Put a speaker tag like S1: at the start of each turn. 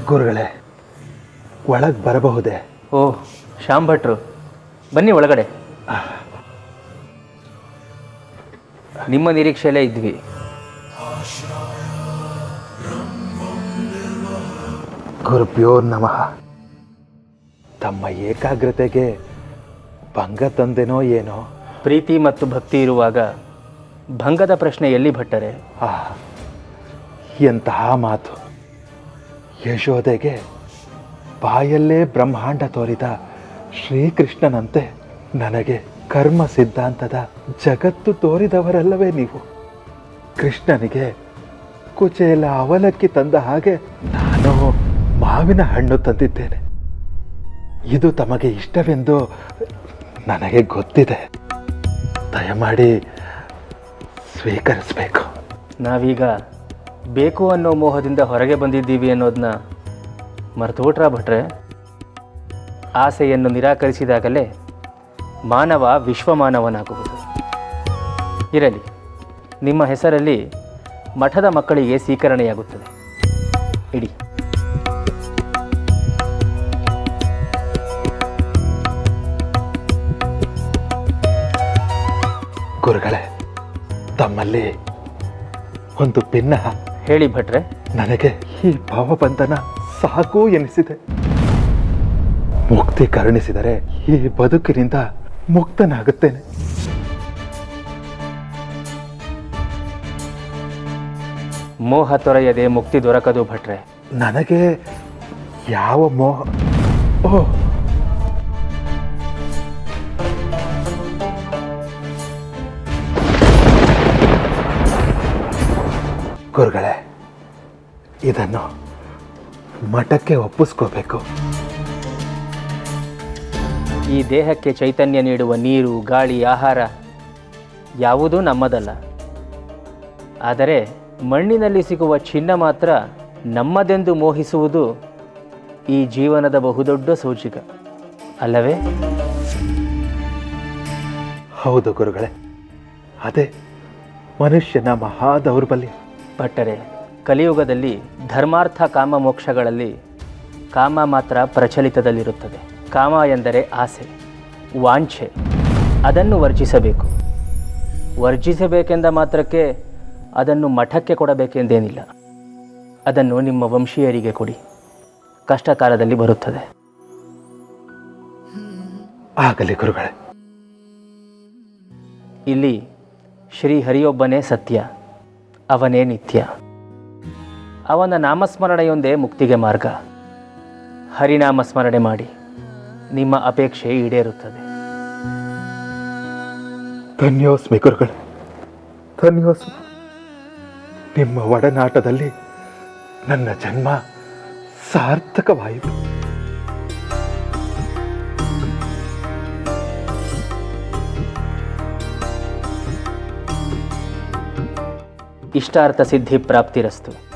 S1: ಗುರುಗಳೇ, ಒಳಗೆ ಬರಬಹುದೇ?
S2: ಓಹ್, ಶ್ಯಾಮ್ ಭಟ್ರು, ಬನ್ನಿ ಒಳಗಡೆ. ನಿಮ್ಮ ನಿರೀಕ್ಷೆಯಲ್ಲೇ ಇದ್ವಿ.
S1: ಗುರುಭ್ಯೋ ನಮಃ. ತಮ್ಮ ಏಕಾಗ್ರತೆಗೆ ಭಂಗ ತಂದೆನೋ ಏನೋ.
S2: ಪ್ರೀತಿ ಮತ್ತು ಭಕ್ತಿ ಇರುವಾಗ ಭಂಗದ ಪ್ರಶ್ನೆ ಎಲ್ಲಿ ಭಟ್ಟರೆ?
S1: ಎಂತಹ ಮಾತು! ಯಶೋದೆಗೆ ಬಾಯಲ್ಲೇ ಬ್ರಹ್ಮಾಂಡ ತೋರಿದ ಶ್ರೀಕೃಷ್ಣನಂತೆ ನನಗೆ ಕರ್ಮ ಸಿದ್ಧಾಂತದ ಜಗತ್ತು ತೋರಿದವರಲ್ಲವೇ ನೀವು? ಕೃಷ್ಣನಿಗೆ ಕುಚೇಲ ಅವಲಕ್ಕಿ ತಂದ ಹಾಗೆ ನಾನು ಮಾವಿನ ಹಣ್ಣು ತಂದಿದ್ದೇನೆ. ಇದು ತಮಗೆ ಇಷ್ಟವೆಂದು ನನಗೆ ಗೊತ್ತಿದೆ. ದಯಮಾಡಿ ಸ್ವೀಕರಿಸಬೇಕು.
S2: ನಾವೀಗ ಬೇಕು ಅನ್ನೋ ಮೋಹದಿಂದ ಹೊರಗೆ ಬಂದಿದ್ದೀವಿ ಅನ್ನೋದನ್ನ ಮರೆತುಬಿಟ್ರಾ ಭಟ್ರೆ? ಆಸೆಯನ್ನು ನಿರಾಕರಿಸಿದಾಗಲೇ ಮಾನವ ವಿಶ್ವಮಾನವನಾಗುವುದು. ಇರಲಿ, ನಿಮ್ಮ ಹೆಸರಲ್ಲಿ ಮಠದ ಮಕ್ಕಳಿಗೆ ಸ್ವೀಕರಣೆಯಾಗುತ್ತದೆ. ಇಡಿ.
S1: ಗುರುಗಳೇ, ತಮ್ಮಲ್ಲಿ ಒಂದು ಭಿನ್ನ.
S2: ಹೇಳಿ ಭಟ್ರೆ.
S1: ನನಗೆ ಈ ಭಾವಬಂಧನ ಸಾಕು ಎನಿಸಿದೆ. ಮುಕ್ತಿ ಕರುಣಿಸಿದರೆ ಈ ಬದುಕಿನಿಂದ ಮುಕ್ತನಾಗುತ್ತೇನೆ.
S2: ಮೋಹ ತೊರೆಯದೆ ಮುಕ್ತಿ ದೊರಕದು ಭಟ್ರೆ.
S1: ನನಗೆ ಯಾವ ಮೋಹ? ಓ, ಗುರುಗಳೇ, ಇದನ್ನು ಮಠಕ್ಕೆ ಒಪ್ಪಿಸ್ಕೋಬೇಕು.
S2: ಈ ದೇಹಕ್ಕೆ ಚೈತನ್ಯ ನೀಡುವ ನೀರು, ಗಾಳಿ, ಆಹಾರ ಯಾವುದೂ ನಮ್ಮದಲ್ಲ. ಆದರೆ ಮಣ್ಣಿನಲ್ಲಿ ಸಿಗುವ ಚಿನ್ನ ಮಾತ್ರ ನಮ್ಮದೆಂದು ಮೋಹಿಸುವುದು ಈ ಜೀವನದ ಬಹುದೊಡ್ಡ ಸೋಜಿಗ ಅಲ್ಲವೇ?
S1: ಹೌದು ಗುರುಗಳೇ, ಅದೇ ಮನುಷ್ಯನ ಮಹಾ ದೌರ್ಬಲ್ಯ.
S2: ಭಟ್ಟರೆ, ಕಲಿಯುಗದಲ್ಲಿ ಧರ್ಮಾರ್ಥ ಕಾಮ ಮೋಕ್ಷಗಳಲ್ಲಿ ಕಾಮ ಮಾತ್ರ ಪ್ರಚಲಿತದಲ್ಲಿರುತ್ತದೆ. ಕಾಮ ಎಂದರೆ ಆಸೆ, ವಾಂಛೆ. ಅದನ್ನು ವರ್ಜಿಸಬೇಕು. ವರ್ಜಿಸಬೇಕೆಂದ ಮಾತ್ರಕ್ಕೆ ಅದನ್ನು ಮಠಕ್ಕೆ ಕೊಡಬೇಕೆಂದೇನಿಲ್ಲ. ಅದನ್ನು ನಿಮ್ಮ ವಂಶೀಯರಿಗೆ ಕೊಡಿ. ಕಷ್ಟ ಕಾಲದಲ್ಲಿ ಬರುತ್ತದೆ.
S1: ಆಗಲಿ ಗುರುಗಳೇ.
S2: ಇಲ್ಲಿ ಶ್ರೀ ಹರಿಯೊಬ್ಬನೇ ಸತ್ಯ, ಅವನೇ ನಿತ್ಯ. ಅವನ ನಾಮಸ್ಮರಣೆಯೊಂದೇ ಮುಕ್ತಿಗೆ ಮಾರ್ಗ. ಹರಿನಾಮ ಸ್ಮರಣೆ ಮಾಡಿ, ನಿಮ್ಮ ಅಪೇಕ್ಷೆ ಈಡೇರುತ್ತದೆ.
S1: ಧನ್ಯೋಸ್ಮಿ ಗುರುಗಳೇ, ಧನ್ಯೋಸ್ಮಿ. ನಿಮ್ಮ ಒಡನಾಟದಲ್ಲಿ ನನ್ನ ಜನ್ಮ ಸಾರ್ಥಕವಾಯಿತು.
S2: ಇಷ್ಟಾರ್ಥ ಸಿದ್ಧಿ ಪ್ರಾಪ್ತಿರಸ್ತು.